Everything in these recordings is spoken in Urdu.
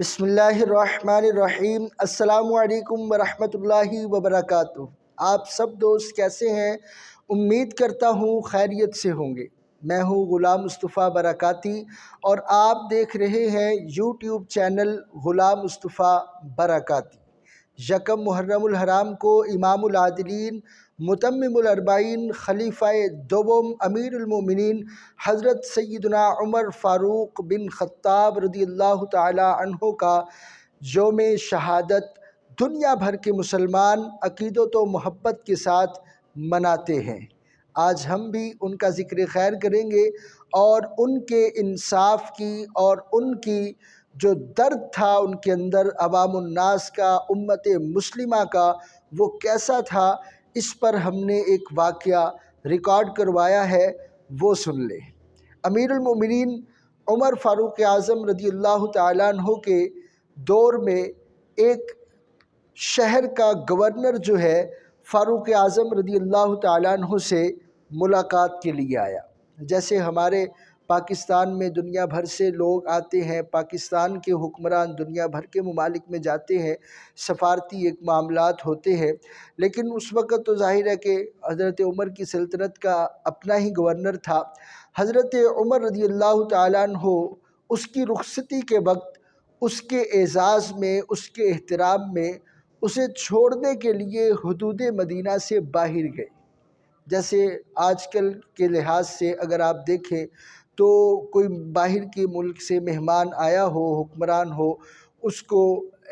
بسم اللہ الرحمن الرحیم۔ السلام علیکم ورحمۃ اللہ وبرکاتہ۔ آپ سب دوست کیسے ہیں؟ امید کرتا ہوں خیریت سے ہوں گے۔ میں ہوں غلام مصطفیٰ برکاتی اور آپ دیکھ رہے ہیں یوٹیوب چینل غلام مصطفیٰ برکاتی۔ یکم محرم الحرام کو امام العادلین متمم الاربعین خلیفہ دوم امیر المومنین حضرت سیدنا عمر فاروق بن خطاب رضی اللہ تعالی عنہ کا یوم شہادت دنیا بھر کے مسلمان عقیدت و محبت کے ساتھ مناتے ہیں۔ آج ہم بھی ان کا ذکر خیر کریں گے اور ان کے انصاف کی اور ان کی جو درد تھا ان کے اندر عوام الناس کا، امت مسلمہ کا، وہ کیسا تھا، اس پر ہم نے ایک واقعہ ریکارڈ کروایا ہے، وہ سن لیں۔ امیر المومنین عمر فاروق اعظم رضی اللہ تعالیٰ عنہ کے دور میں ایک شہر کا گورنر جو ہے فاروق اعظم رضی اللہ تعالیٰ عنہ سے ملاقات کے لیے آیا۔ جیسے ہمارے پاکستان میں دنیا بھر سے لوگ آتے ہیں، پاکستان کے حکمران دنیا بھر کے ممالک میں جاتے ہیں، سفارتی ایک معاملات ہوتے ہیں، لیکن اس وقت تو ظاہر ہے کہ حضرت عمر کی سلطنت کا اپنا ہی گورنر تھا۔ حضرت عمر رضی اللہ تعالیٰ عنہ اس کی رخصتی کے وقت اس کے اعزاز میں، اس کے احترام میں اسے چھوڑنے کے لیے حدود مدینہ سے باہر گئے۔ جیسے آج کل کے لحاظ سے اگر آپ دیکھیں تو کوئی باہر کے ملک سے مہمان آیا ہو، حکمران ہو، اس کو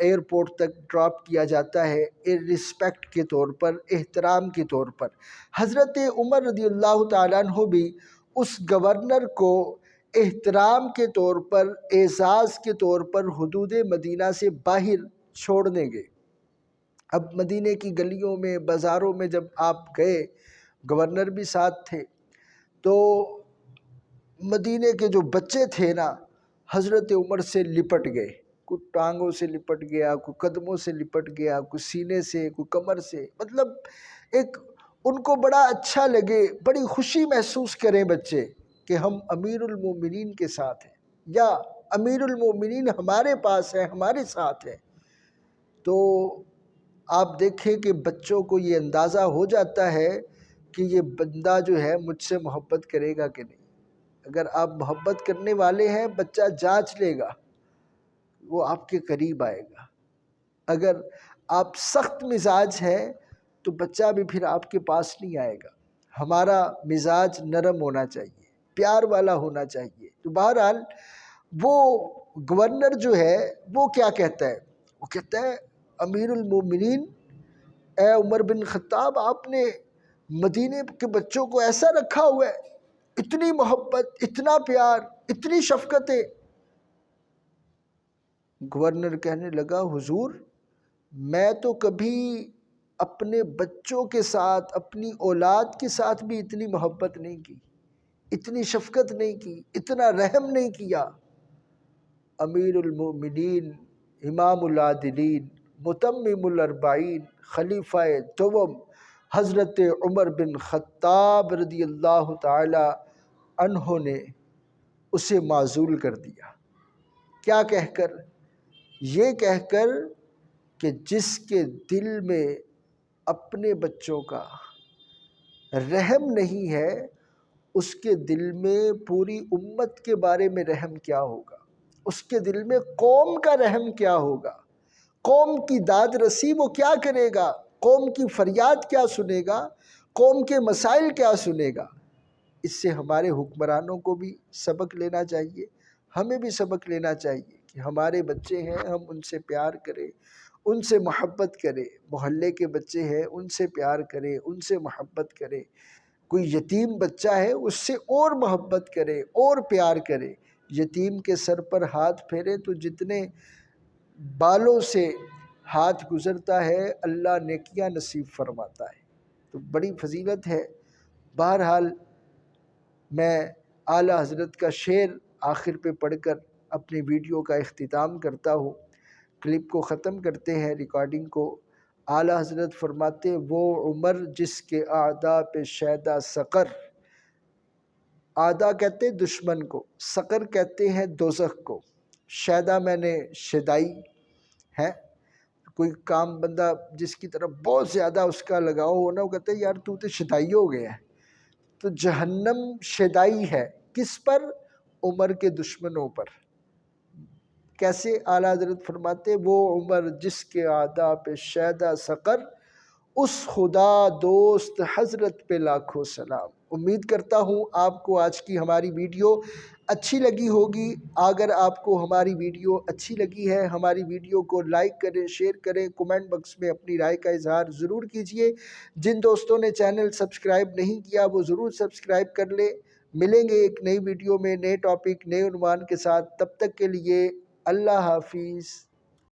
ایئرپورٹ تک ڈراپ کیا جاتا ہے رسپیکٹ کے طور پر، احترام کے طور پر۔ حضرت عمر رضی اللہ تعالیٰ عنہ بھی اس گورنر کو احترام کے طور پر، اعزاز کے طور پر حدود مدینہ سے باہر چھوڑنے گئے۔ اب مدینہ کی گلیوں میں، بازاروں میں جب آپ گئے، گورنر بھی ساتھ تھے، تو مدینہ کے جو بچے تھے نا، حضرت عمر سے لپٹ گئے۔ کوئی ٹانگوں سے لپٹ گیا، کوئی قدموں سے لپٹ گیا، کوئی سینے سے، کوئی کمر سے، مطلب ایک ان کو بڑا اچھا لگے، بڑی خوشی محسوس کریں بچے کہ ہم امیر المومنین کے ساتھ ہیں، یا امیر المومنین ہمارے پاس ہے، ہمارے ساتھ ہے۔ تو آپ دیکھیں کہ بچوں کو یہ اندازہ ہو جاتا ہے کہ یہ بندہ جو ہے مجھ سے محبت کرے گا کہ نہیں۔ اگر آپ محبت کرنے والے ہیں، بچہ جانچ لے گا، وہ آپ کے قریب آئے گا۔ اگر آپ سخت مزاج ہیں تو بچہ بھی پھر آپ کے پاس نہیں آئے گا۔ ہمارا مزاج نرم ہونا چاہیے، پیار والا ہونا چاہیے۔ تو بہرحال وہ گورنر جو ہے وہ کیا کہتا ہے؟ وہ کہتا ہے امیر المومنین اے عمر بن خطاب، آپ نے مدینے کے بچوں کو ایسا رکھا ہوا ہے، اتنی محبت، اتنا پیار، اتنی شفقتیں۔ گورنر کہنے لگا حضور، میں تو کبھی اپنے بچوں کے ساتھ، اپنی اولاد کے ساتھ بھی اتنی محبت نہیں کی، اتنی شفقت نہیں کی، اتنا رحم نہیں کیا۔ امیر المومنین امام العادلین متمم الاربعین خلیفہ دوم حضرت عمر بن خطاب رضی اللہ تعالی عنہ نے اسے معزول کر دیا۔ کیا کہہ کر؟ یہ کہہ کر کہ جس کے دل میں اپنے بچوں کا رحم نہیں ہے، اس کے دل میں پوری امت کے بارے میں رحم کیا ہوگا؟ اس کے دل میں قوم کا رحم کیا ہوگا؟ قوم کی داد رسی وہ کیا کرے گا؟ قوم کی فریاد کیا سنے گا؟ قوم کے مسائل کیا سنے گا؟ اس سے ہمارے حکمرانوں کو بھی سبق لینا چاہیے، ہمیں بھی سبق لینا چاہیے کہ ہمارے بچے ہیں، ہم ان سے پیار کریں، ان سے محبت کریں۔ محلے کے بچے ہیں، ان سے پیار کریں، ان سے محبت کریں۔ کوئی یتیم بچہ ہے، اس سے اور محبت کرے، اور پیار کرے۔ یتیم کے سر پر ہاتھ پھیرے تو جتنے بالوں سے ہاتھ گزرتا ہے، اللہ نیکیاں نصیب فرماتا ہے۔ تو بڑی فضیلت ہے۔ بہرحال میں اعلیٰ حضرت کا شعر آخر پہ پڑھ کر اپنی ویڈیو کا اختتام کرتا ہوں، کلپ کو ختم کرتے ہیں، ریکارڈنگ کو۔ اعلیٰ حضرت فرماتے وہ عمر جس کے اعداء پہ شیدا سقر، اعداء کہتے ہیں دشمن کو، سقر کہتے ہیں دوزخ کو۔ شیدا میں نے شدائی ہے، کوئی کام بندہ جس کی طرف بہت زیادہ اس کا لگاؤ ہو نا، وہ کہتے ہیں یار تو شدائی ہو گیا ہے۔ تو جہنم شدائی ہے کس پر؟ عمر کے دشمنوں پر۔ کیسے؟ اعلیٰ حضرت فرماتے وہ عمر جس کے اعداء پہ شیدا سقر، اس خدا دوست حضرت پہ لاکھوں سلام۔ امید کرتا ہوں آپ کو آج کی ہماری ویڈیو اچھی لگی ہوگی۔ اگر آپ کو ہماری ویڈیو اچھی لگی ہے، ہماری ویڈیو کو لائک کریں، شیئر کریں، کومنٹ باکس میں اپنی رائے کا اظہار ضرور کیجئے۔ جن دوستوں نے چینل سبسکرائب نہیں کیا وہ ضرور سبسکرائب کر لیں۔ ملیں گے ایک نئی ویڈیو میں، نئے ٹاپک، نئے عنوان کے ساتھ۔ تب تک کے لیے اللہ حافظ۔